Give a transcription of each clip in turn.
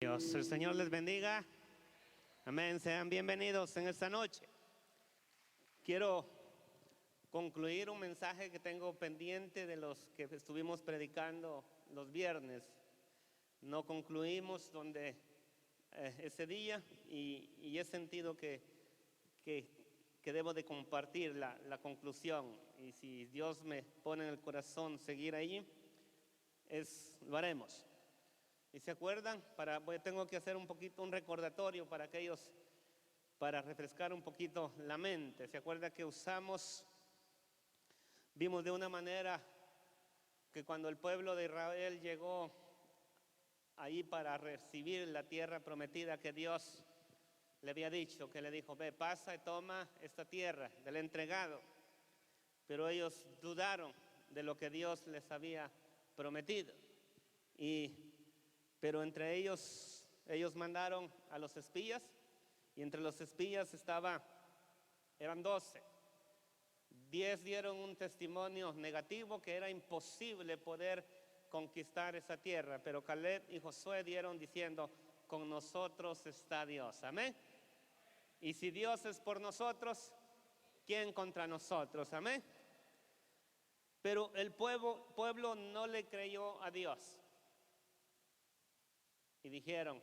Dios, el Señor les bendiga. Amén. Sean bienvenidos en esta noche. Quiero concluir un mensaje que tengo pendiente de los que estuvimos predicando los viernes. No concluimos ese día y he sentido que debo de compartir la conclusión. Y si Dios me pone en el corazón seguir allí, lo haremos. ¿Y se acuerdan? Tengo que hacer un recordatorio para aquellos, para refrescar un poquito la mente. ¿Se acuerda que vimos de una manera que cuando el pueblo de Israel llegó ahí para recibir la tierra prometida que Dios le había dicho, que le dijo, ve, pasa y toma esta tierra del entregado? Pero ellos dudaron de lo que Dios les había prometido. Pero entre ellos mandaron a los espías, y entre los espías eran 12. 10 dieron un testimonio negativo, que era imposible poder conquistar esa tierra, pero Caleb y Josué dieron diciendo, con nosotros está Dios. Amén. Y si Dios es por nosotros, ¿quién contra nosotros? Amén. Pero el pueblo no le creyó a Dios. Y dijeron,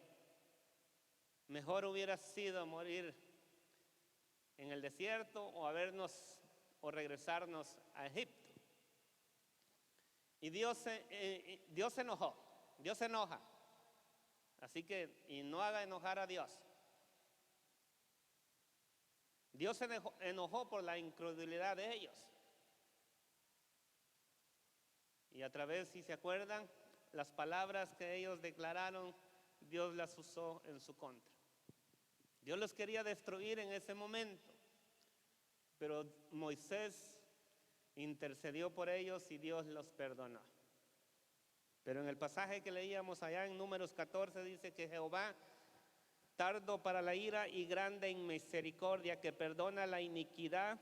mejor hubiera sido morir en el desierto o regresarnos a Egipto. Y Dios se enojó, Dios se enoja. Así que, y no haga enojar a Dios. Dios se enojó por la incredulidad de ellos. Y a través, si se acuerdan, las palabras que ellos declararon, Dios las usó en su contra. Dios los quería destruir en ese momento, pero Moisés intercedió por ellos y Dios los perdonó. Pero en el pasaje que leíamos allá en Números 14 dice que Jehová, tardo para la ira y grande en misericordia, que perdona la iniquidad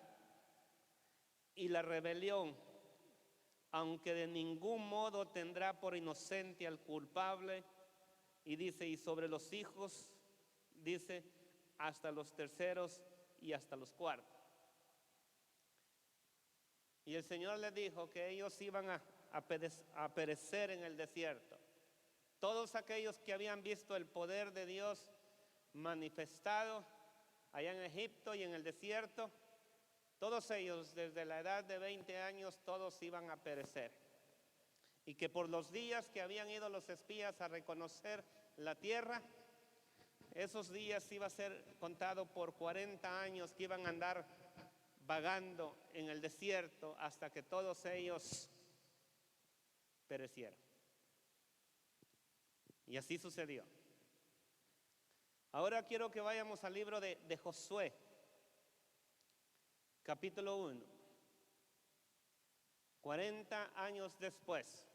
y la rebelión, aunque de ningún modo tendrá por inocente al culpable. Y dice, y sobre los hijos, dice, hasta los terceros y hasta los cuartos. Y el Señor les dijo que ellos iban a perecer en el desierto. Todos aquellos que habían visto el poder de Dios manifestado allá en Egipto y en el desierto, todos ellos desde la edad de 20 años, todos iban a perecer. Y que por los días que habían ido los espías a reconocer la tierra, esos días iba a ser contado por 40 años que iban a andar vagando en el desierto hasta que todos ellos perecieron. Y así sucedió. Ahora quiero que vayamos al libro de Josué, capítulo 1. 40 años después.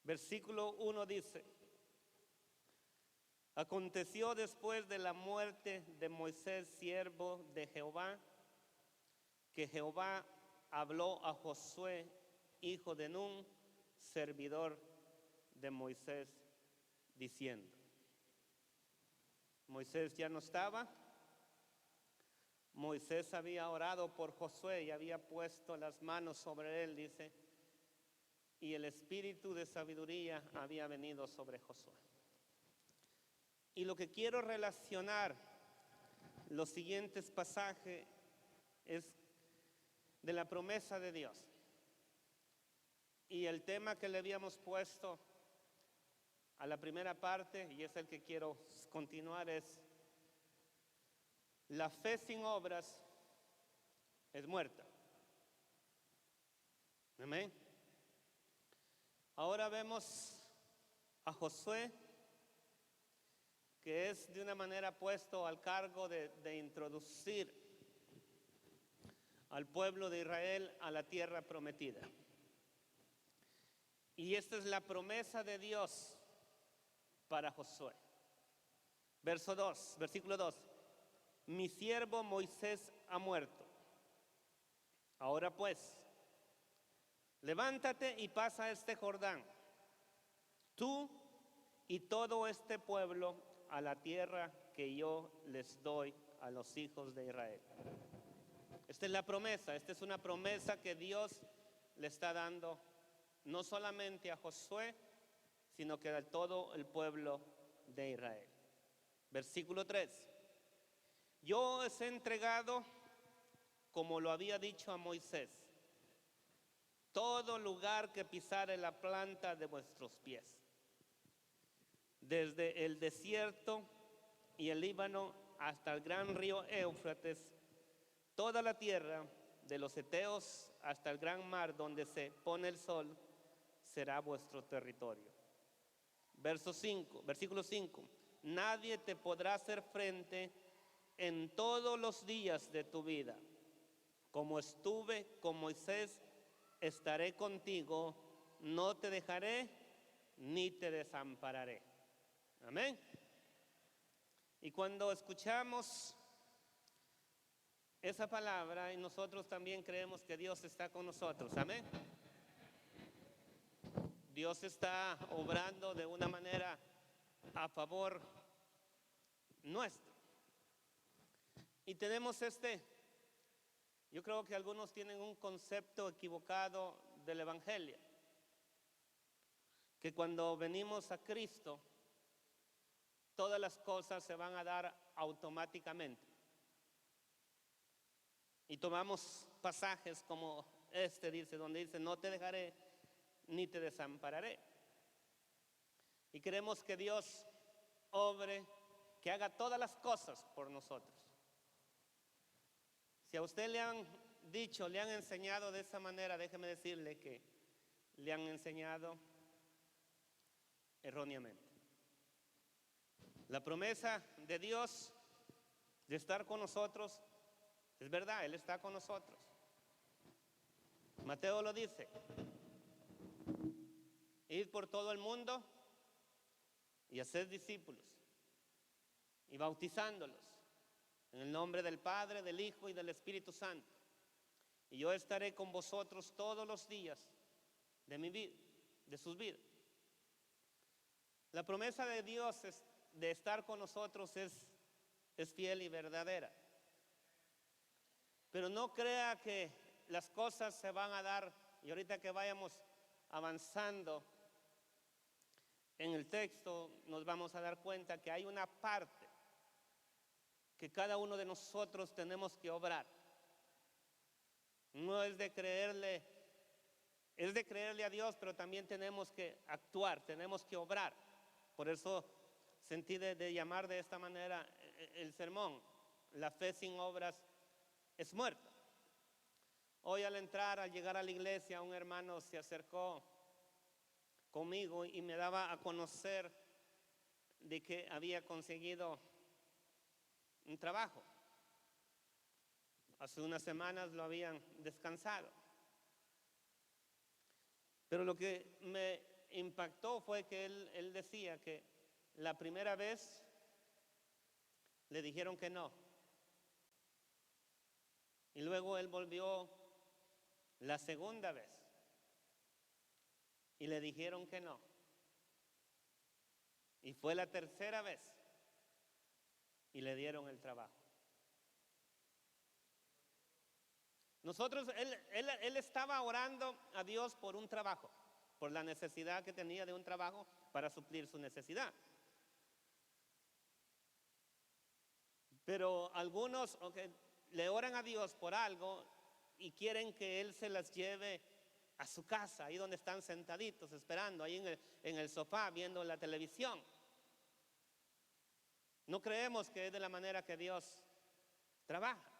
Versículo 1 dice, aconteció después de la muerte de Moisés, siervo de Jehová, que Jehová habló a Josué, hijo de Nun, servidor de Moisés, diciendo. Moisés ya no estaba. Moisés había orado por Josué y había puesto las manos sobre él, dice, y el espíritu de sabiduría había venido sobre Josué. Y lo que quiero relacionar los siguientes pasajes es de la promesa de Dios. Y el tema que le habíamos puesto a la primera parte, y es el que quiero continuar, es la fe sin obras es muerta. Amén. Ahora vemos a Josué, que es de una manera puesto al cargo de introducir al pueblo de Israel a la tierra prometida. Y esta es la promesa de Dios para Josué. Versículo 2. Mi siervo Moisés ha muerto. Ahora pues, levántate y pasa este Jordán, tú y todo este pueblo, a la tierra que yo les doy a los hijos de Israel. Esta es la promesa, esta es una promesa que Dios le está dando no solamente a Josué, sino que a todo el pueblo de Israel. Versículo 3. Yo os he entregado, como lo había dicho a Moisés, todo lugar que pisare la planta de vuestros pies, desde el desierto y el Líbano hasta el gran río Éufrates, toda la tierra de los heteos hasta el gran mar donde se pone el sol, será vuestro territorio. Versículo 5. Nadie te podrá hacer frente en todos los días de tu vida. Como estuve con Moisés, estaré contigo, no te dejaré ni te desampararé. Amén. Y cuando escuchamos esa palabra, y nosotros también creemos que Dios está con nosotros. Amén. Dios está obrando de una manera a favor nuestro. Y tenemos yo creo que algunos tienen un concepto equivocado del evangelio, que cuando venimos a Cristo, todas las cosas se van a dar automáticamente. Y tomamos pasajes como dice, donde dice, no te dejaré ni te desampararé. Y queremos que Dios obre, que haga todas las cosas por nosotros. Si a usted le han dicho, le han enseñado de esa manera, déjeme decirle que le han enseñado erróneamente. La promesa de Dios de estar con nosotros es verdad, Él está con nosotros. Mateo lo dice: id por todo el mundo y haced discípulos y bautizándolos en el nombre del Padre, del Hijo y del Espíritu Santo. Y yo estaré con vosotros todos los días de mi vida, de sus vidas. La promesa de Dios de estar con nosotros es fiel y verdadera. Pero no crea que las cosas se van a dar, y ahorita que vayamos avanzando en el texto nos vamos a dar cuenta que hay una parte que cada uno de nosotros tenemos que obrar. No es de creerle, es de creerle a Dios, pero también tenemos que actuar, tenemos que obrar. Por eso sentí de llamar de esta manera el sermón: la fe sin obras es muerta. Hoy al llegar a la iglesia, un hermano se acercó conmigo y me daba a conocer de que había conseguido un trabajo. Hace unas semanas lo habían descansado. Pero lo que me impactó fue que él decía que la primera vez le dijeron que no. Y luego él volvió la segunda vez y le dijeron que no. Y fue la tercera vez y le dieron el trabajo. Él estaba orando a Dios por un trabajo, por la necesidad que tenía de un trabajo para suplir su necesidad. Pero algunos le oran a Dios por algo y quieren que Él se las lleve a su casa, ahí donde están sentaditos esperando, ahí en el sofá viendo la televisión. No creemos que es de la manera que Dios trabaja.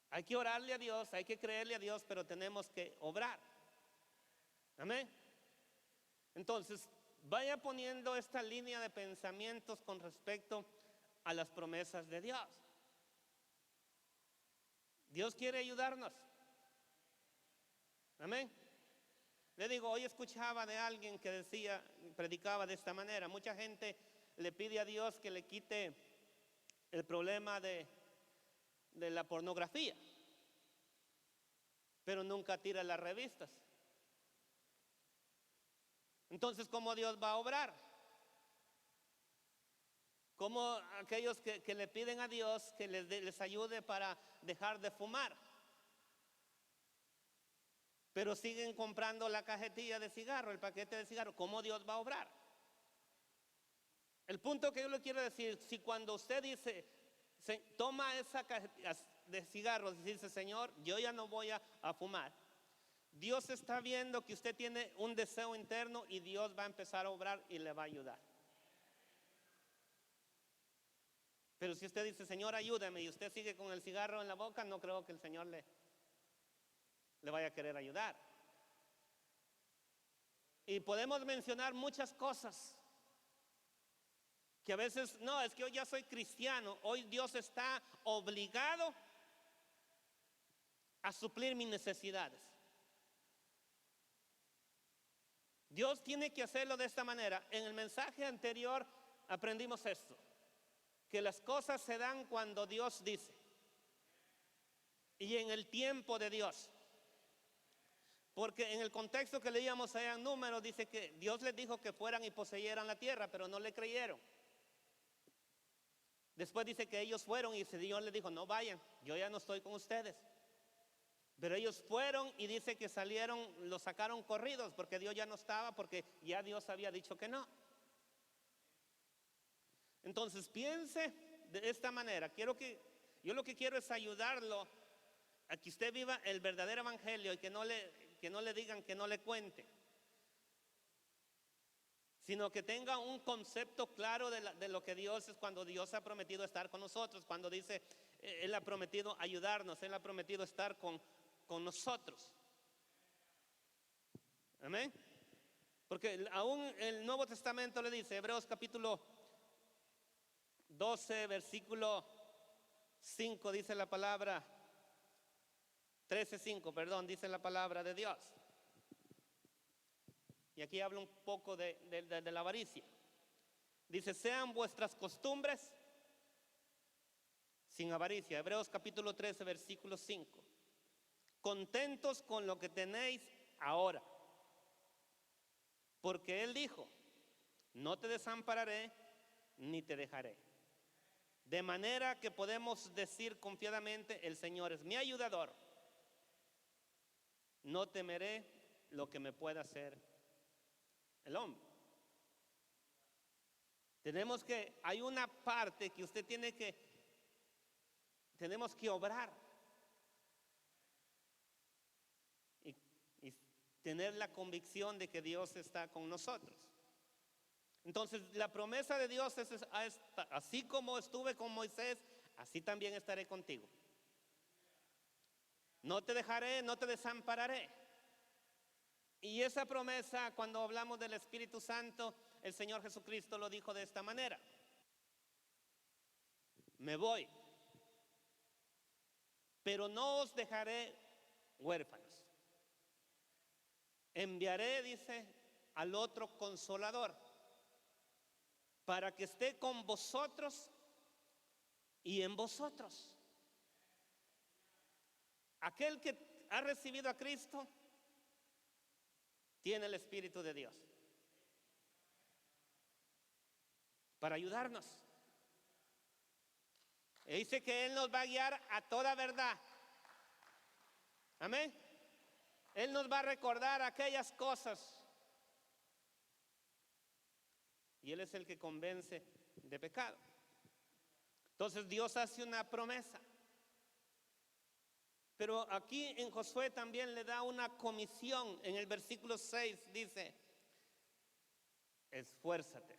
Hay que orarle a Dios, hay que creerle a Dios, pero tenemos que obrar. Amén. Entonces, vaya poniendo esta línea de pensamientos con respecto a las promesas de Dios. Dios quiere ayudarnos. Amén. Le digo, hoy escuchaba de alguien que predicaba de esta manera: mucha gente le pide a Dios que le quite el problema de la pornografía, pero nunca tira las revistas. Entonces, ¿cómo Dios va a obrar? Como aquellos que le piden a Dios que les ayude para dejar de fumar, pero siguen comprando la cajetilla de cigarro, el paquete de cigarro. ¿Cómo Dios va a obrar? El punto que yo le quiero decir, si cuando usted dice, toma esa cajetilla de cigarros y dice, Señor, yo ya no voy a fumar, Dios está viendo que usted tiene un deseo interno y Dios va a empezar a obrar y le va a ayudar. Pero si usted dice, Señor, ayúdame, y usted sigue con el cigarro en la boca, no creo que el Señor le vaya a querer ayudar. Y podemos mencionar muchas cosas que a veces, no, es que hoy ya soy cristiano, hoy Dios está obligado a suplir mis necesidades. Dios tiene que hacerlo de esta manera. En el mensaje anterior aprendimos esto, que las cosas se dan cuando Dios dice y en el tiempo de Dios. Porque en el contexto que leíamos allá en Números dice que Dios les dijo que fueran y poseyeran la tierra, pero no le creyeron. Después dice que ellos fueron y el Señor les dijo, no vayan, yo ya no estoy con ustedes. Pero ellos fueron y dice que salieron, los sacaron corridos porque Dios ya no estaba, porque ya Dios había dicho que no. Entonces piense de esta manera. Yo lo que quiero es ayudarlo a que usted viva el verdadero evangelio y que no le digan, que no le cuente, sino que tenga un concepto claro de lo que Dios es, cuando Dios ha prometido estar con nosotros, cuando dice Él ha prometido ayudarnos, Él ha prometido estar con nosotros. Amén. Porque aún el Nuevo Testamento le dice, Hebreos capítulo 12, versículo 5, dice la palabra, 13:5, perdón, dice la palabra de Dios. Y aquí habla un poco de la avaricia. Dice, sean vuestras costumbres sin avaricia. Hebreos capítulo 13, versículo 5. Contentos con lo que tenéis ahora. Porque Él dijo, no te desampararé ni te dejaré. De manera que podemos decir confiadamente, el Señor es mi ayudador. No temeré lo que me pueda hacer el hombre. Hay una parte que usted tenemos que obrar y tener la convicción de que Dios está con nosotros. Entonces la promesa de Dios es así como estuve con Moisés, así también estaré contigo. No te dejaré, no te desampararé. Y esa promesa, cuando hablamos del Espíritu Santo, el Señor Jesucristo lo dijo de esta manera: me voy, pero no os dejaré huérfanos. Enviaré, dice, al otro Consolador, para que esté con vosotros y en vosotros. Aquel que ha recibido a Cristo tiene el Espíritu de Dios para ayudarnos. Y dice que Él nos va a guiar a toda verdad. Amén. Él nos va a recordar aquellas cosas. Y Él es el que convence de pecado. Entonces Dios hace una promesa. Pero aquí en Josué también le da una comisión. En el versículo 6 dice, esfuérzate.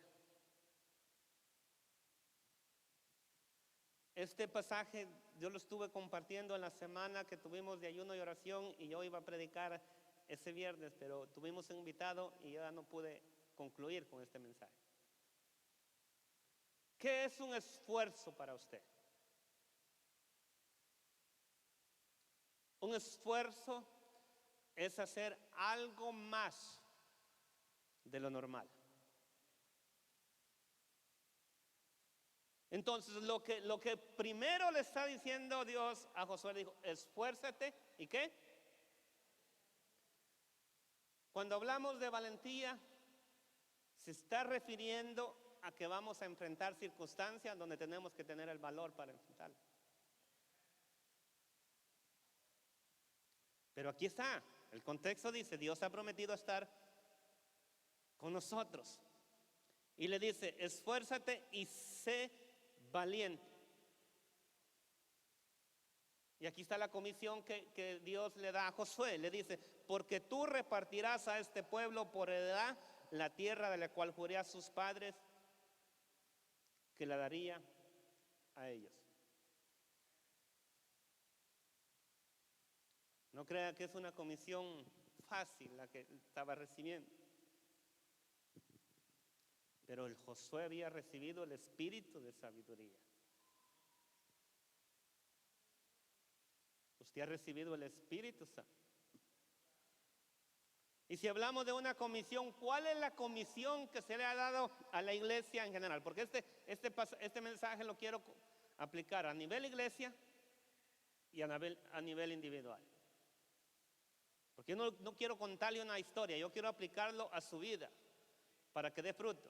Este pasaje yo lo estuve compartiendo en la semana que tuvimos de ayuno y oración, y yo iba a predicar ese viernes, pero tuvimos un invitado y ya no pude concluir con este mensaje. ¿Qué es un esfuerzo para usted? Un esfuerzo es hacer algo más de lo normal. Entonces lo que primero le está diciendo Dios a Josué, le dijo, esfuérzate. ¿Y qué? Cuando hablamos de valentía, se está refiriendo a que vamos a enfrentar circunstancias donde tenemos que tener el valor para enfrentarlas. Pero aquí está, el contexto dice, Dios ha prometido estar con nosotros. Y le dice, esfuérzate y sé valiente. Y aquí está la comisión que Dios le da a Josué. Le dice, porque tú repartirás a este pueblo por heredad la tierra de la cual juré a sus padres que la daría a ellos. No crea que es una comisión fácil la que estaba recibiendo. Pero el Josué había recibido el espíritu de sabiduría. Usted ha recibido el Espíritu Santo. Y si hablamos de una comisión, ¿cuál es la comisión que se le ha dado a la iglesia en general? Porque este mensaje lo quiero aplicar a nivel iglesia y a nivel individual. Porque yo no quiero contarle una historia, yo quiero aplicarlo a su vida para que dé fruto.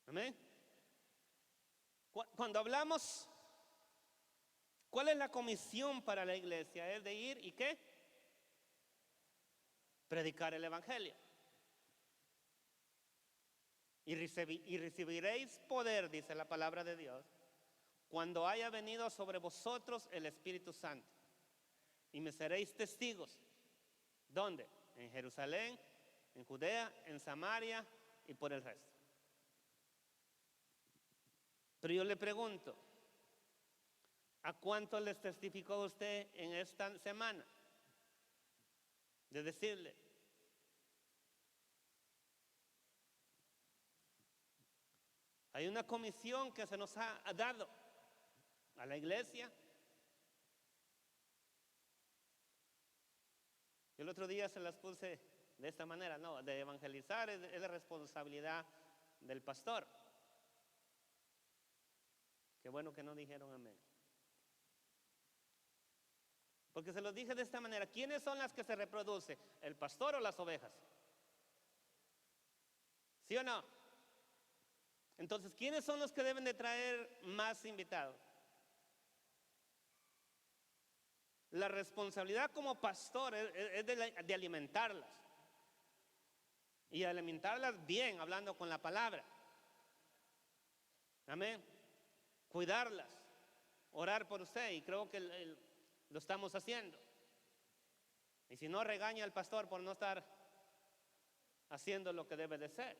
Amén. Cuando hablamos, ¿cuál es la comisión para la iglesia? Es de ir y ¿qué? Predicar el evangelio. Y recibiréis poder, dice la palabra de Dios, cuando haya venido sobre vosotros el Espíritu Santo. Y me seréis testigos. ¿Dónde? En Jerusalén, en Judea, en Samaria y por el resto. Pero yo le pregunto, ¿a cuánto les testificó usted en esta semana? De decirle, hay una comisión que se nos ha dado a la iglesia. El otro día se las puse de esta manera, no, de evangelizar es la responsabilidad del pastor. Qué bueno que no dijeron amén. Porque se los dije de esta manera, ¿quiénes son las que se reproducen? ¿El pastor o las ovejas? ¿Sí o no? Entonces, ¿quiénes son los que deben de traer más invitados? La responsabilidad como pastor es de alimentarlas. Y alimentarlas bien, hablando con la palabra. Amén. Cuidarlas, orar por usted, y creo que lo estamos haciendo. Y si no, regaña al pastor por no estar haciendo lo que debe de ser.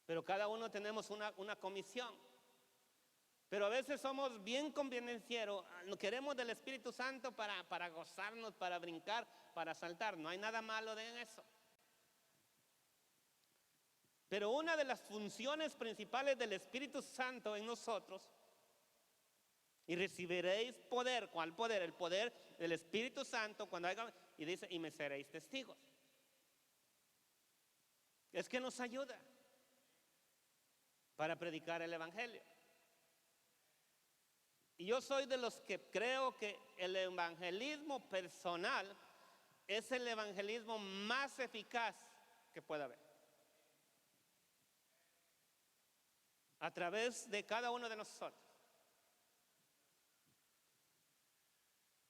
Pero cada uno tenemos una comisión. Pero a veces somos bien convenencieros, queremos del Espíritu Santo para gozarnos, para brincar, para saltar. No hay nada malo en eso. Pero una de las funciones principales del Espíritu Santo en nosotros, y recibiréis poder. ¿Cuál poder? El poder del Espíritu Santo cuando haga, y dice, y me seréis testigos. Es que nos ayuda para predicar el evangelio. Y yo soy de los que creo que el evangelismo personal es el evangelismo más eficaz que pueda haber. A través de cada uno de nosotros.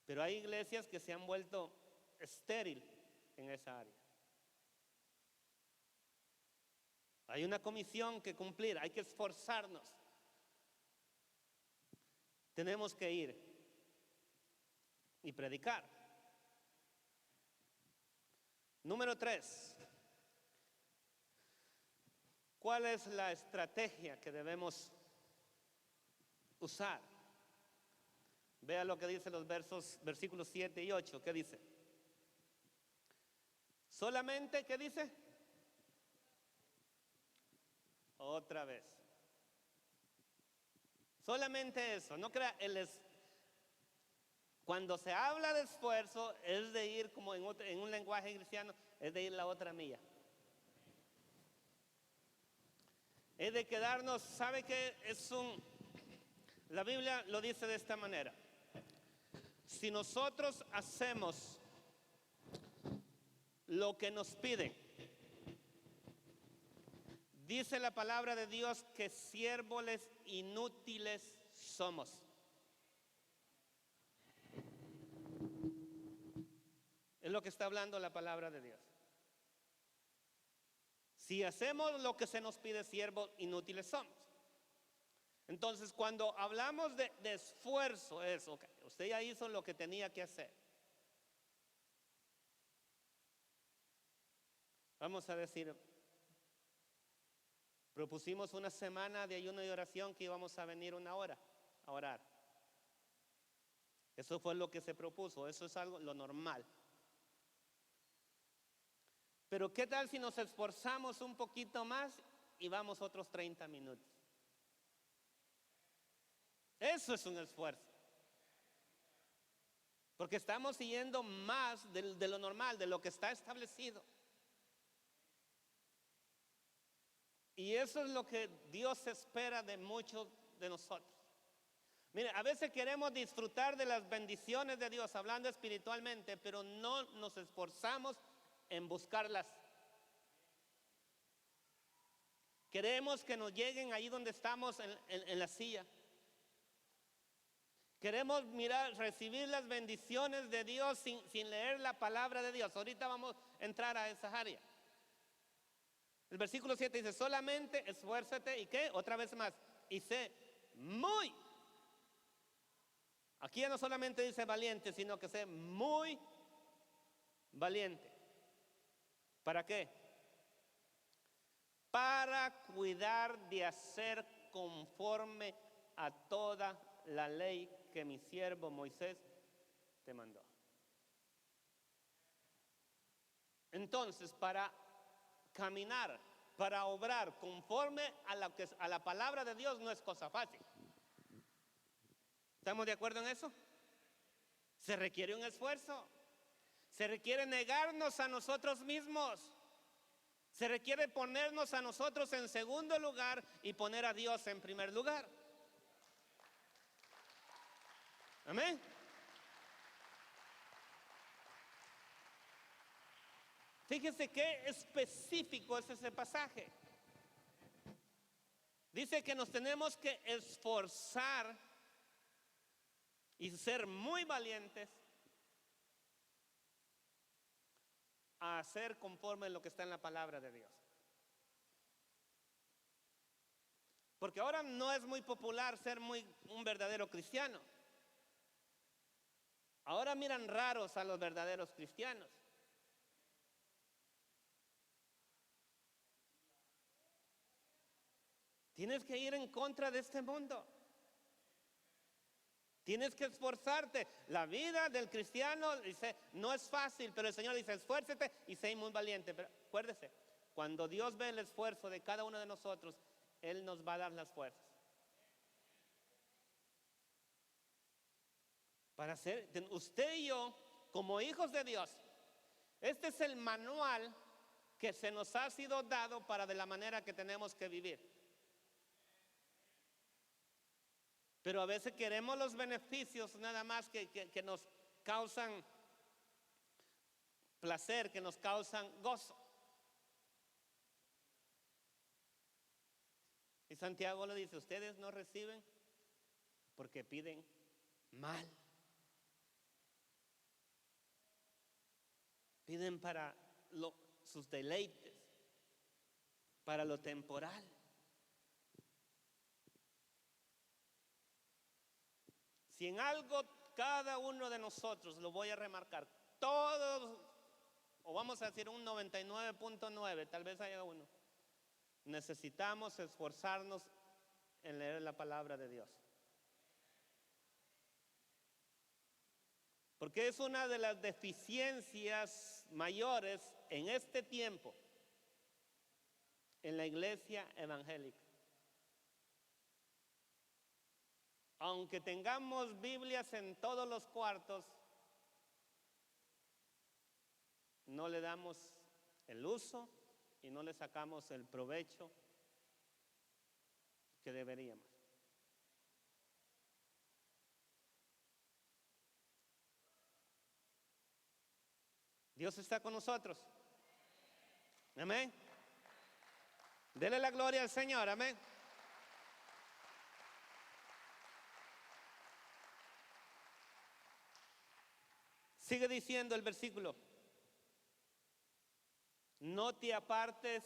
Pero hay iglesias que se han vuelto estériles en esa área. Hay una comisión que cumplir, hay que esforzarnos. Tenemos que ir y predicar. Número 3. ¿Cuál es la estrategia que debemos usar? Vea lo que dice los versículos 7 y 8. ¿Qué dice? Solamente, ¿qué dice? Otra vez. Solamente eso. No crea, cuando se habla de esfuerzo, es de ir como en un lenguaje cristiano, es de ir la otra milla. Es de quedarnos, ¿sabe qué? La Biblia lo dice de esta manera. Si nosotros hacemos lo que nos piden. Dice la palabra de Dios que siervos inútiles somos. Es lo que está hablando la palabra de Dios. Si hacemos lo que se nos pide, siervos inútiles somos. Entonces, cuando hablamos de esfuerzo, es, okay, usted ya hizo lo que tenía que hacer. Vamos a decir, propusimos una semana de ayuno y oración que íbamos a venir 1 hora a orar. Eso fue lo que se propuso, eso es algo lo normal. Pero ¿qué tal si nos esforzamos un poquito más y vamos otros 30 minutos? Eso es un esfuerzo. Porque estamos siguiendo más de lo normal, de lo que está establecido. Y eso es lo que Dios espera de muchos de nosotros. Mire, a veces queremos disfrutar de las bendiciones de Dios, hablando espiritualmente, pero no nos esforzamos en buscarlas. Queremos que nos lleguen ahí donde estamos en la silla. Queremos recibir las bendiciones de Dios sin leer la palabra de Dios. Ahorita vamos a entrar a esa área. El versículo 7 dice, solamente esfuérzate y ¿qué? Otra vez más. Y sé muy. Aquí ya no solamente dice valiente, sino que sé muy valiente. ¿Para qué? Para cuidar de hacer conforme a toda la ley que mi siervo Moisés te mandó. Entonces, para caminar, para obrar conforme a la palabra de Dios no es cosa fácil. ¿Estamos de acuerdo en eso? Se requiere un esfuerzo. Se requiere negarnos a nosotros mismos. Se requiere ponernos a nosotros en segundo lugar y poner a Dios en primer lugar. Amén. Fíjese qué específico es ese pasaje. Dice que nos tenemos que esforzar y ser muy valientes a hacer conforme a lo que está en la palabra de Dios. Porque ahora no es muy popular ser un verdadero cristiano. Ahora miran raros a los verdaderos cristianos. Tienes que ir en contra de este mundo. Tienes que esforzarte. La vida del cristiano dice, no es fácil, pero el Señor dice, esfuérzate y sé muy valiente. Pero acuérdese, cuando Dios ve el esfuerzo de cada uno de nosotros, Él nos va a dar las fuerzas. Para ser, usted y yo, como hijos de Dios, este es el manual que se nos ha sido dado para de la manera que tenemos que vivir. Pero a veces queremos los beneficios nada más que nos causan placer, que nos causan gozo. Y Santiago lo dice, ustedes no reciben porque piden mal. Piden para sus deleites, para lo temporal. Si en algo cada uno de nosotros, lo voy a remarcar, todos, o vamos a decir un 99.9, tal vez haya uno, necesitamos esforzarnos en leer la palabra de Dios. Porque es una de las deficiencias mayores en este tiempo en la iglesia evangélica. Aunque tengamos Biblias en todos los cuartos, no le damos el uso y no le sacamos el provecho que deberíamos. Dios está con nosotros. Amén. Dele la gloria al Señor. Amén. Sigue diciendo el versículo: no te apartes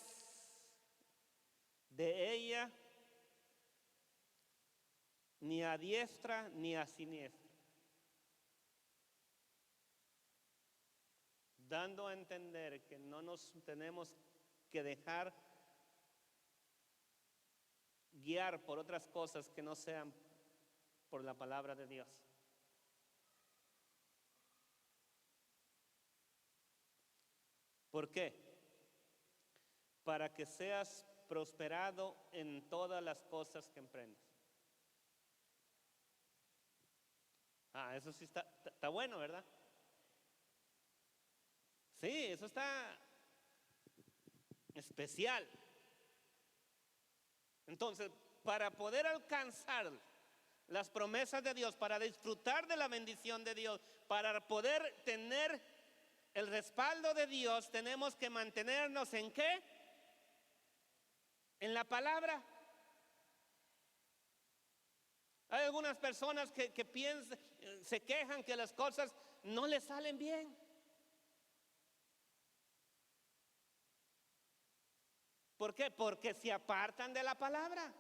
de ella ni a diestra ni a siniestra, dando a entender que no nos tenemos que dejar guiar por otras cosas que no sean por la palabra de Dios. ¿Por qué? Para que seas prosperado en todas las cosas que emprendas. Eso sí está bueno, ¿verdad? Sí, eso está especial. Entonces, para poder alcanzar las promesas de Dios, para disfrutar de la bendición de Dios, para poder tener el respaldo de Dios, tenemos que mantenernos ¿en qué? En la palabra. Hay algunas personas que piensan, se quejan que las cosas no les salen bien. ¿Por qué? Porque se apartan de la palabra.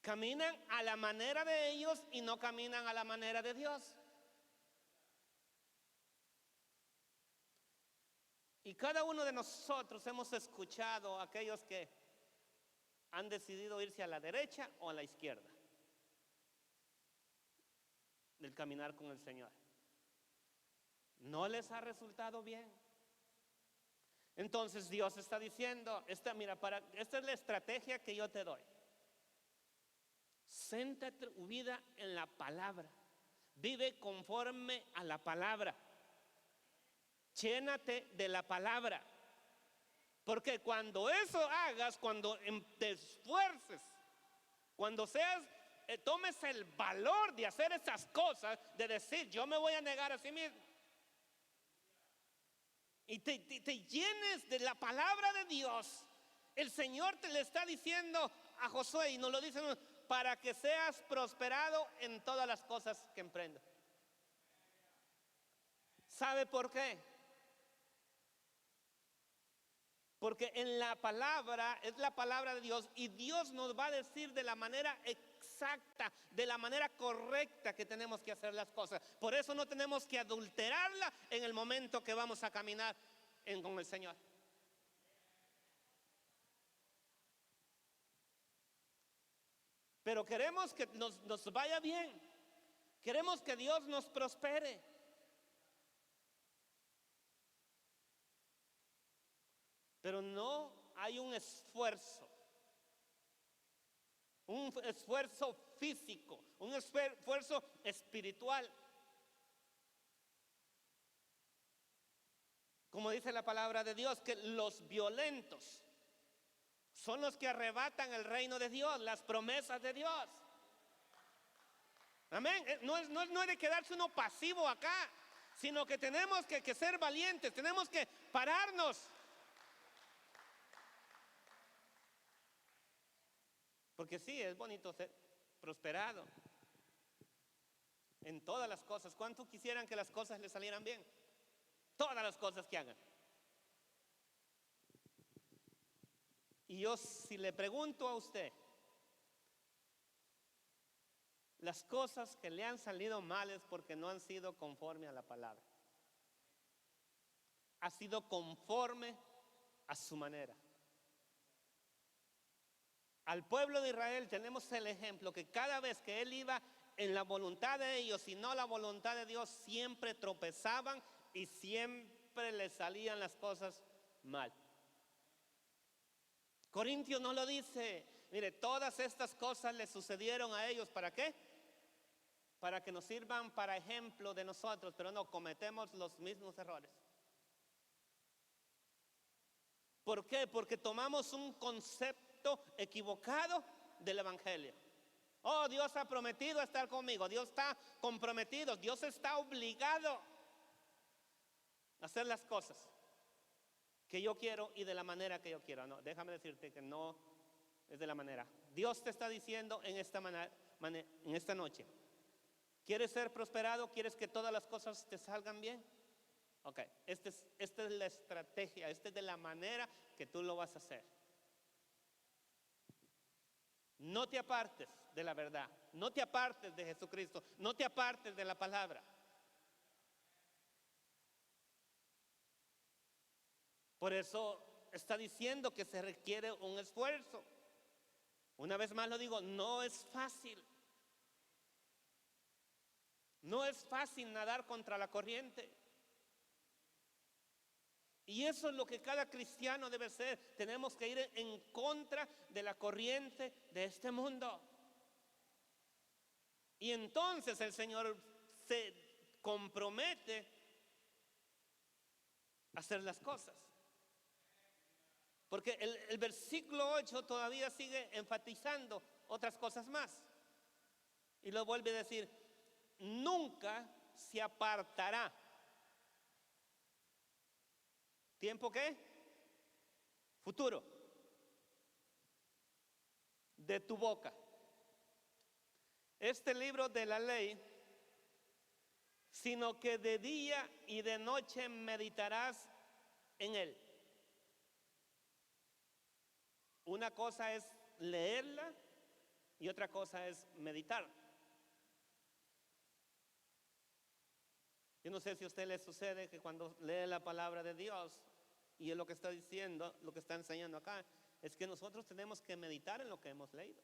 Caminan a la manera de ellos y no caminan a la manera de Dios. Y cada uno de nosotros hemos escuchado a aquellos que han decidido irse a la derecha o a la izquierda del caminar con el Señor. No les ha resultado bien. Entonces Dios está diciendo, esta es la estrategia que yo te doy. Céntrate tu vida en la palabra. Vive conforme a la palabra. Llénate de la palabra. Porque cuando eso hagas, cuando te esfuerces, cuando tomes el valor de hacer esas cosas, de decir, yo me voy a negar a sí mismo, y te llenes de la palabra de Dios, el Señor te le está diciendo a Josué, y nos lo dice, para que seas prosperado en todas las cosas que emprendas. ¿Sabe por qué? Porque en la palabra es la palabra de Dios, y Dios nos va a decir de la manera exacta, de la manera correcta que tenemos que hacer las cosas. Por eso no tenemos que adulterarla en el momento que vamos a caminar con el Señor. Pero queremos que nos vaya bien. Queremos que Dios nos prospere. Pero no hay un esfuerzo físico, un esfuerzo espiritual. Como dice la palabra de Dios, que los violentos son los que arrebatan el reino de Dios, las promesas de Dios. Amén. No es de quedarse uno pasivo acá, sino que tenemos que ser valientes, tenemos que pararnos. Porque sí, es bonito ser prosperado en todas las cosas. ¿Cuántos quisieran que las cosas les salieran bien? Todas las cosas que hagan. Y yo, si le pregunto a usted, las cosas que le han salido mal es porque no han sido conforme a la palabra. Ha sido conforme a su manera. Al pueblo de Israel tenemos el ejemplo que cada vez que él iba en la voluntad de ellos y no la voluntad de Dios, siempre tropezaban y siempre les salían las cosas mal. Corintios no lo dice. Mire, todas estas cosas le sucedieron a ellos. ¿Para qué? Para que nos sirvan para ejemplo de nosotros, pero no cometemos los mismos errores. ¿Por qué? Porque tomamos un concepto equivocado del evangelio. Oh, Dios ha prometido estar conmigo, Dios está comprometido, Dios está obligado a hacer las cosas que yo quiero y de la manera que yo quiero. No, déjame decirte que no es de la manera. Dios te está diciendo en esta noche, ¿quieres ser prosperado? ¿Quieres que todas las cosas te salgan bien? Ok, esta es la estrategia, esta es de la manera que tú lo vas a hacer. No te apartes de la verdad, no te apartes de Jesucristo, no te apartes de la palabra. Por eso está diciendo que se requiere un esfuerzo. Una vez más lo digo, no es fácil. No es fácil nadar contra la corriente. Y eso es lo que cada cristiano debe ser. Tenemos que ir en contra de la corriente de este mundo. Y entonces el Señor se compromete a hacer las cosas. Porque el versículo 8 todavía sigue enfatizando otras cosas más. Y lo vuelve a decir, nunca se apartará. ¿Tiempo qué? Futuro. De tu boca. Este libro de la ley, sino que de día y de noche meditarás en él. Una cosa es leerla y otra cosa es meditar. Yo no sé si a usted le sucede que cuando lee la palabra de Dios, y es lo que está diciendo, lo que está enseñando acá, es que nosotros tenemos que meditar en lo que hemos leído.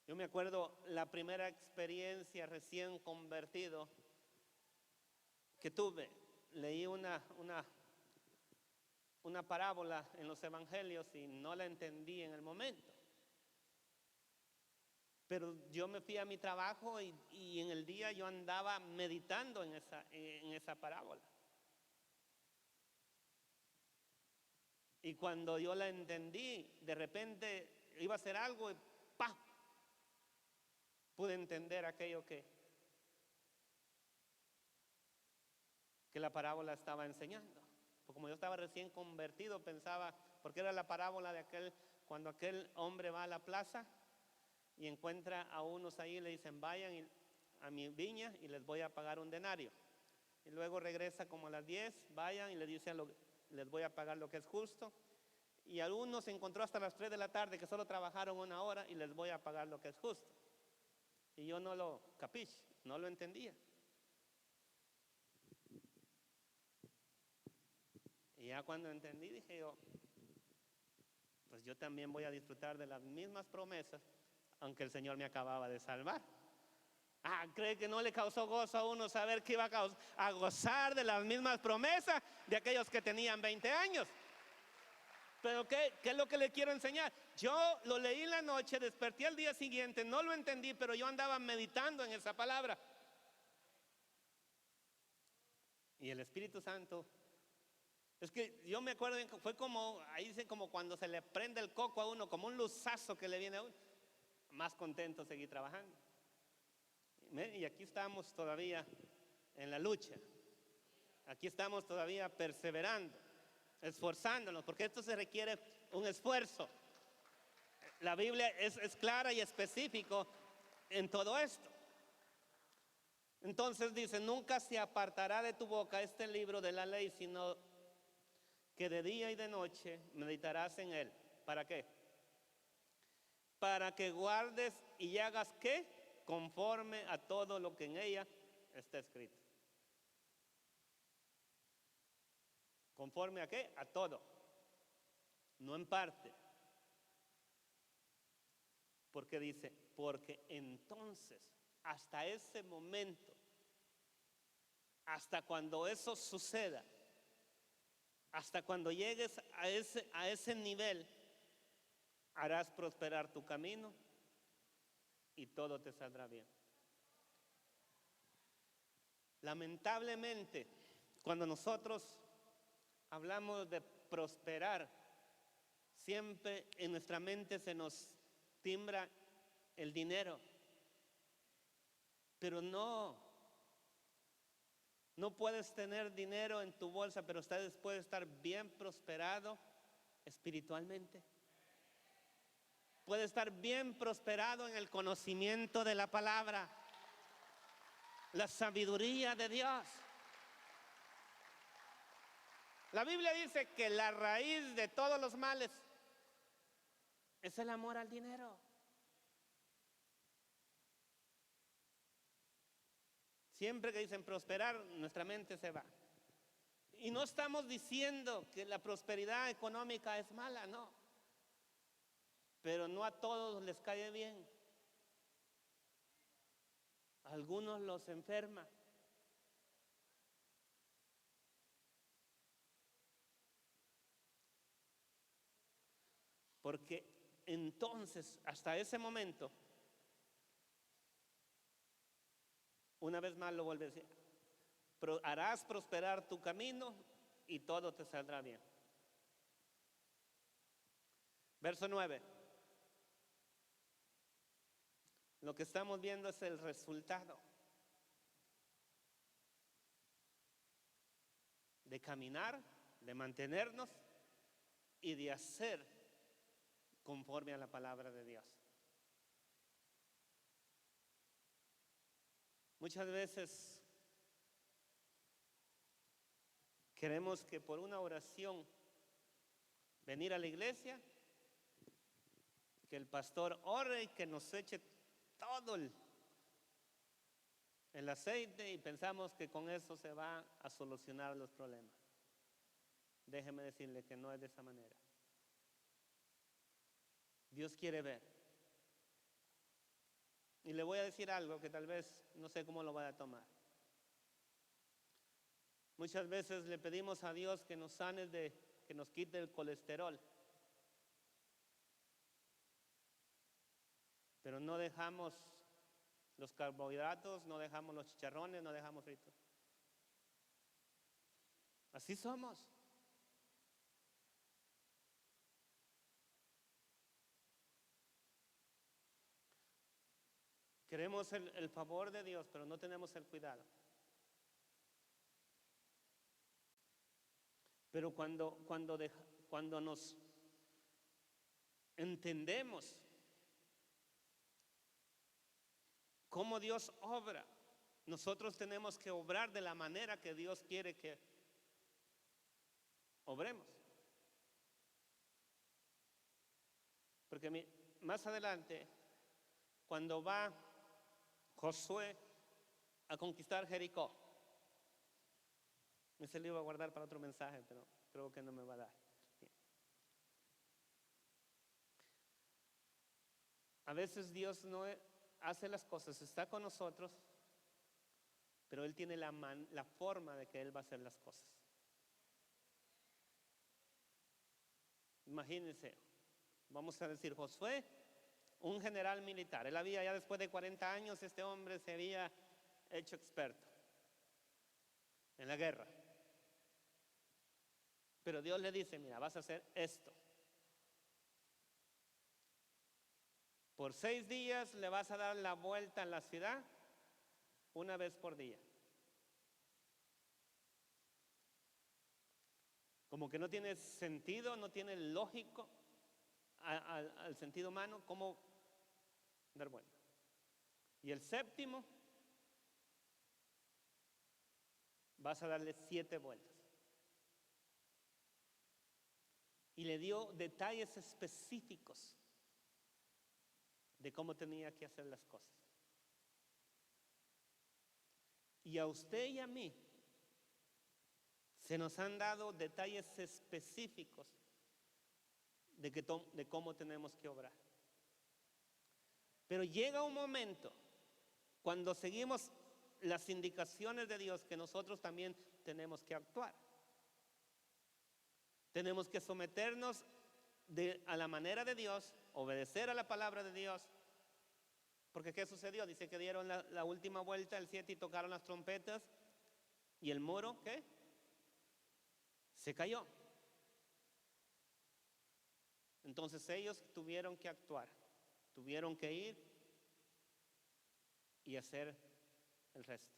Yo me acuerdo la primera experiencia recién convertido que tuve. Leí una parábola en los evangelios y no la entendí en el momento. Pero yo me fui a mi trabajo y en el día yo andaba meditando en esa parábola. Y cuando yo la entendí, de repente iba a hacer algo y ¡pah! Pude entender aquello que la parábola estaba enseñando. Porque como yo estaba recién convertido, pensaba, porque era la parábola de cuando aquel hombre va a la plaza y encuentra a unos ahí y le dicen, vayan a mi viña y les voy a pagar un denario. Y luego regresa como a las 10, vayan y les dice, les voy a pagar lo que es justo. Y a unos se encontró hasta las 3 de la tarde que solo trabajaron 1 hora y les voy a pagar lo que es justo. Y yo no lo capiche, no lo entendía. Y ya cuando entendí dije yo, pues yo también voy a disfrutar de las mismas promesas, aunque el Señor me acababa de salvar. ¿Cree que no le causó gozo a uno saber que iba a gozar de las mismas promesas de aquellos que tenían 20 años? Pero ¿qué es lo que le quiero enseñar? Yo lo leí en la noche, desperté al día siguiente, no lo entendí, pero yo andaba meditando en esa palabra. Y el Espíritu Santo, es que yo me acuerdo, fue como, ahí dicen como cuando se le prende el coco a uno, como un luzazo que le viene a uno. Más contento seguir trabajando. Y aquí estamos todavía en la lucha. Aquí estamos todavía perseverando, esforzándonos, porque esto se requiere un esfuerzo. La Biblia es clara y específico en todo esto. Entonces dice, nunca se apartará de tu boca este libro de la ley, sino que de día y de noche meditarás en él. ¿Para qué? Para que guardes y hagas ¿qué? Conforme a todo lo que en ella está escrito. ¿Conforme a qué? A todo. No en parte. Porque dice, porque entonces, hasta ese momento, hasta cuando eso suceda, hasta cuando llegues a ese nivel, harás prosperar tu camino y todo te saldrá bien. Lamentablemente, cuando nosotros hablamos de prosperar, Siempre en nuestra mente se nos timbra el dinero, pero no puedes tener dinero en tu bolsa, pero puedes estar bien prosperado espiritualmente. Puede estar bien prosperado en el conocimiento de la palabra, la sabiduría de Dios. La Biblia dice que la raíz de todos los males es el amor al dinero. Siempre que dicen prosperar, nuestra mente se va. Y no estamos diciendo que la prosperidad económica es mala, no. Pero no a todos les cae bien. A algunos los enferma. Porque entonces, hasta ese momento, una vez más lo vuelve a decir, harás prosperar tu camino y todo te saldrá bien. Verso 9. Lo que estamos viendo es el resultado de caminar, de mantenernos y de hacer conforme a la palabra de Dios. Muchas veces queremos que por una oración venir a la iglesia, que el pastor ore y que nos eche todo el aceite y pensamos que con eso se va a solucionar los problemas. Déjeme decirle que no es de esa manera. Dios quiere ver. Y le voy a decir algo que tal vez no sé cómo lo vaya a tomar. Muchas veces le pedimos a Dios que nos sane que nos quite el colesterol. Pero no dejamos los carbohidratos, no dejamos los chicharrones, no dejamos fritos. Así somos. Queremos el favor de Dios, pero no tenemos el cuidado. Pero cuando nos entendemos cómo Dios obra, nosotros tenemos que obrar de la manera que Dios quiere que obremos. Porque más adelante, cuando va Josué a conquistar Jericó, ese lo iba a guardar para otro mensaje, pero creo que no me va a dar. Bien. A veces Dios no hace las cosas, está con nosotros, pero Él tiene la forma de que Él va a hacer las cosas. Imagínense, vamos a decir, Josué, un general militar. Él había, ya después de 40 años, este hombre se había hecho experto en la guerra. Pero Dios le dice, mira, vas a hacer esto. Por 6 días le vas a dar la vuelta a la ciudad una vez por día. Como que no tiene sentido, no tiene lógico al sentido humano cómo dar vuelta. Y el séptimo, vas a darle 7 vueltas. Y le dio detalles específicos de cómo tenía que hacer las cosas. Y a usted y a mí se nos han dado detalles específicos de cómo tenemos que obrar. Pero llega un momento cuando seguimos las indicaciones de Dios que nosotros también tenemos que actuar. Tenemos que someternos a la manera de Dios, obedecer a la palabra de Dios. Porque ¿qué sucedió? Dice que dieron la última vuelta, el 7, y tocaron las trompetas. ¿Y el muro qué? Se cayó. Entonces ellos tuvieron que actuar, tuvieron que ir y hacer el resto.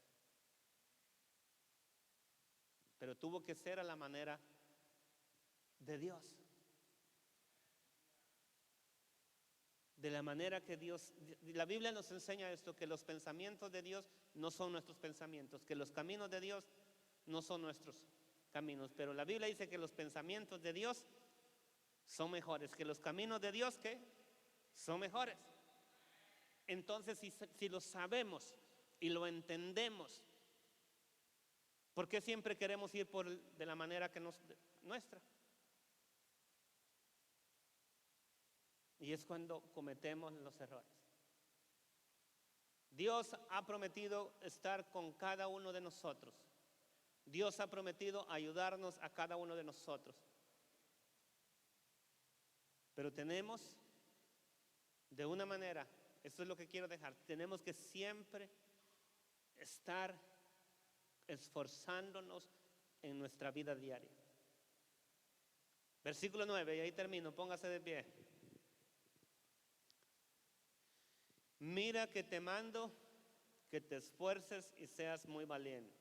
Pero tuvo que ser a la manera de Dios. De la manera que Dios, la Biblia nos enseña esto, que los pensamientos de Dios no son nuestros pensamientos, que los caminos de Dios no son nuestros caminos, pero la Biblia dice que los pensamientos de Dios son mejores, que los caminos de Dios ¿qué? Son mejores. Entonces si lo sabemos y lo entendemos, ¿por qué siempre queremos ir de la manera que nuestra? Y es cuando cometemos los errores. Dios ha prometido estar con cada uno de nosotros. Dios ha prometido ayudarnos a cada uno de nosotros. Pero tenemos, de una manera, esto es lo que quiero dejar, tenemos que siempre estar esforzándonos en nuestra vida diaria. Versículo 9, y ahí termino, póngase de pie. Mira que te mando que te esfuerces y seas muy valiente.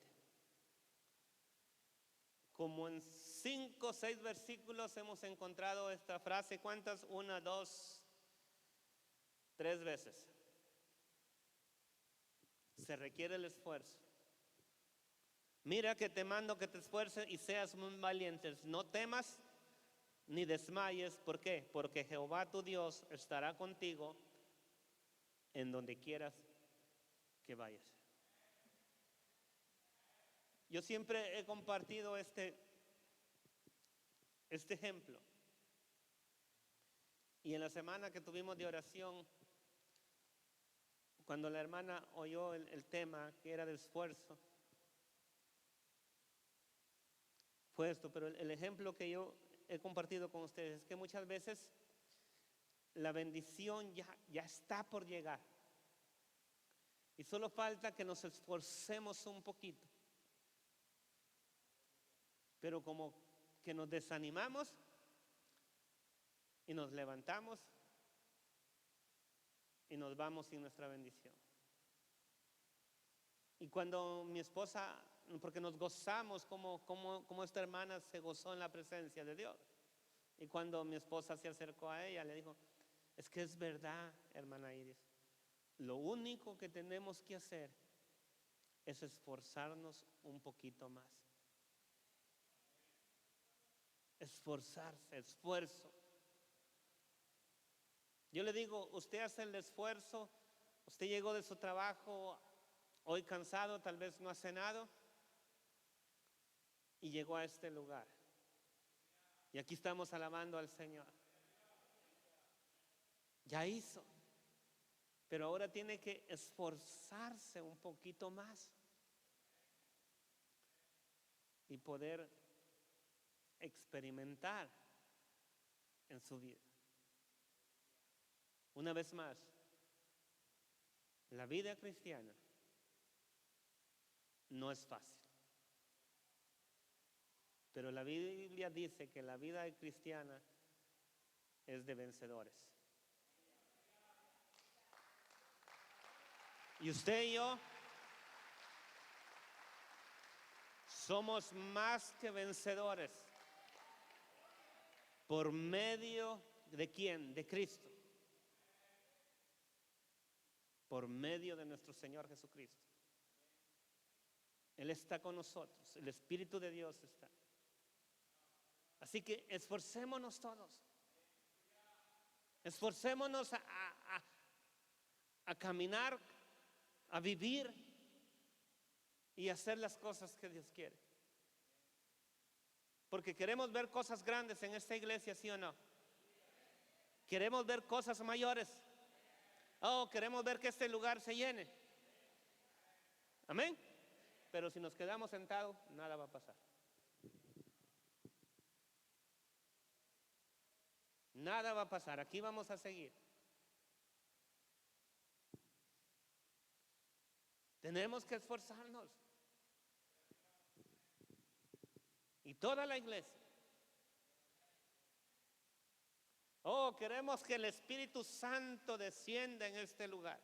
Como en 5 o 6 versículos hemos encontrado esta frase, ¿cuántas? 1, 2, 3 veces. Se requiere el esfuerzo. Mira que te mando que te esfuerces y seas muy valientes. No temas ni desmayes. ¿Por qué? Porque Jehová tu Dios estará contigo en donde quieras que vayas. Yo siempre he compartido este ejemplo. Y en la semana que tuvimos de oración, cuando la hermana oyó el tema que era de esfuerzo, fue esto, pero el ejemplo que yo he compartido con ustedes es que muchas veces la bendición ya está por llegar. Y solo falta que nos esforcemos un poquito. Pero como que nos desanimamos y nos levantamos y nos vamos sin nuestra bendición. Y cuando mi esposa, porque nos gozamos como esta hermana se gozó en la presencia de Dios. Y cuando mi esposa se acercó a ella, le dijo, es que es verdad, hermana Iris, lo único que tenemos que hacer es esforzarnos un poquito más. Esforzarse, esfuerzo. Yo le digo, usted hace el esfuerzo, usted llegó de su trabajo hoy cansado, tal vez no ha cenado y llegó a este lugar. Y aquí estamos alabando al Señor. Ya hizo, pero ahora tiene que esforzarse un poquito más y poder experimentar en su vida. Una vez más, la vida cristiana no es fácil, pero la Biblia dice que la vida cristiana es de vencedores. Y usted y yo somos más que vencedores. ¿Por medio de quién? De Cristo. Por medio de nuestro Señor Jesucristo. Él está con nosotros, el Espíritu de Dios está. Así que esforcémonos todos. Esforcémonos a caminar, a vivir y hacer las cosas que Dios quiere. Porque queremos ver cosas grandes en esta iglesia, ¿sí o no? Queremos ver cosas mayores. Oh, queremos ver que este lugar se llene. Amén. Pero si nos quedamos sentados, nada va a pasar. Nada va a pasar. Aquí vamos a seguir. Tenemos que esforzarnos. Y toda la iglesia. Oh, queremos que el Espíritu Santo descienda en este lugar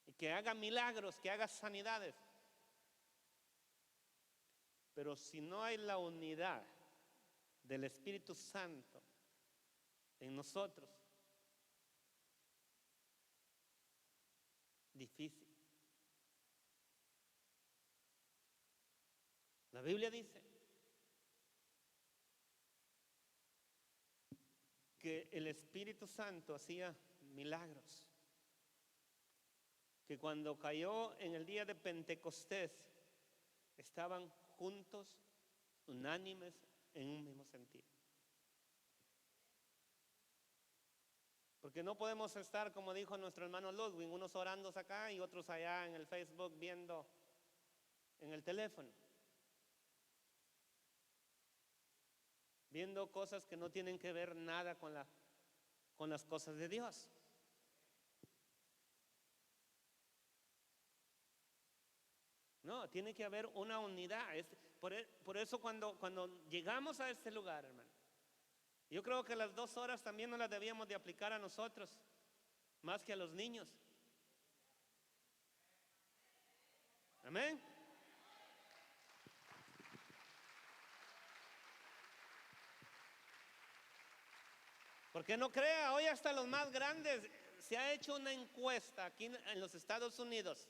y que haga milagros, que haga sanidades. Pero si no hay la unidad del Espíritu Santo en nosotros, difícil. La Biblia dice que el Espíritu Santo hacía milagros, que cuando cayó en el día de Pentecostés estaban juntos, unánimes, en un mismo sentido. Porque no podemos estar, como dijo nuestro hermano Ludwig, unos orando acá y otros allá en el Facebook viendo en el teléfono, viendo cosas que no tienen que ver nada con las cosas de Dios. No, tiene que haber una unidad. Por eso cuando llegamos a este lugar, hermano, yo creo que las 2 horas también no las debíamos de aplicar a nosotros, más que a los niños. Amén. Porque no crea, hoy hasta los más grandes, se ha hecho una encuesta aquí en los Estados Unidos,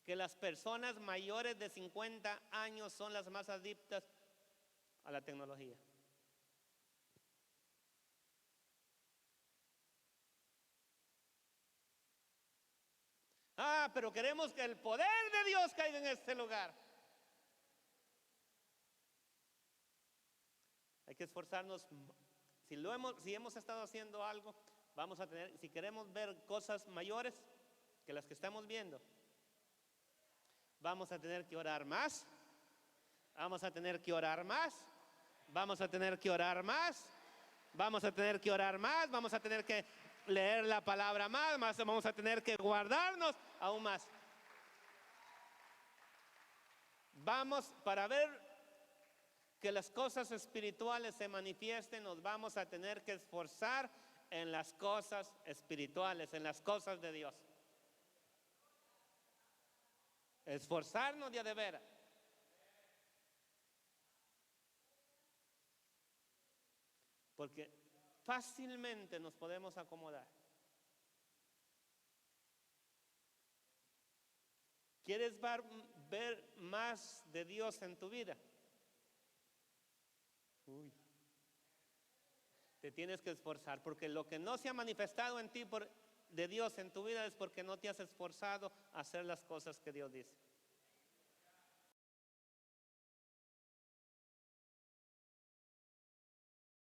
que las personas mayores de 50 años son las más adictas a la tecnología. Ah, pero queremos que el poder de Dios caiga en este lugar. Hay que esforzarnos. Si hemos estado haciendo algo, vamos a tener, si queremos ver cosas mayores que las que estamos viendo, vamos a tener que orar más, vamos a tener que orar más, vamos a tener que orar más, vamos a tener que orar más, vamos a tener que leer la palabra más, vamos a tener que guardarnos aún más. Vamos, para ver que las cosas espirituales se manifiesten, nos vamos a tener que esforzar en las cosas espirituales, en las cosas de Dios. Esforzarnos de veras. Porque fácilmente nos podemos acomodar. ¿Quieres ver más de Dios en tu vida? Uy. Te tienes que esforzar, porque lo que no se ha manifestado en ti de Dios en tu vida es porque no te has esforzado a hacer las cosas que Dios dice.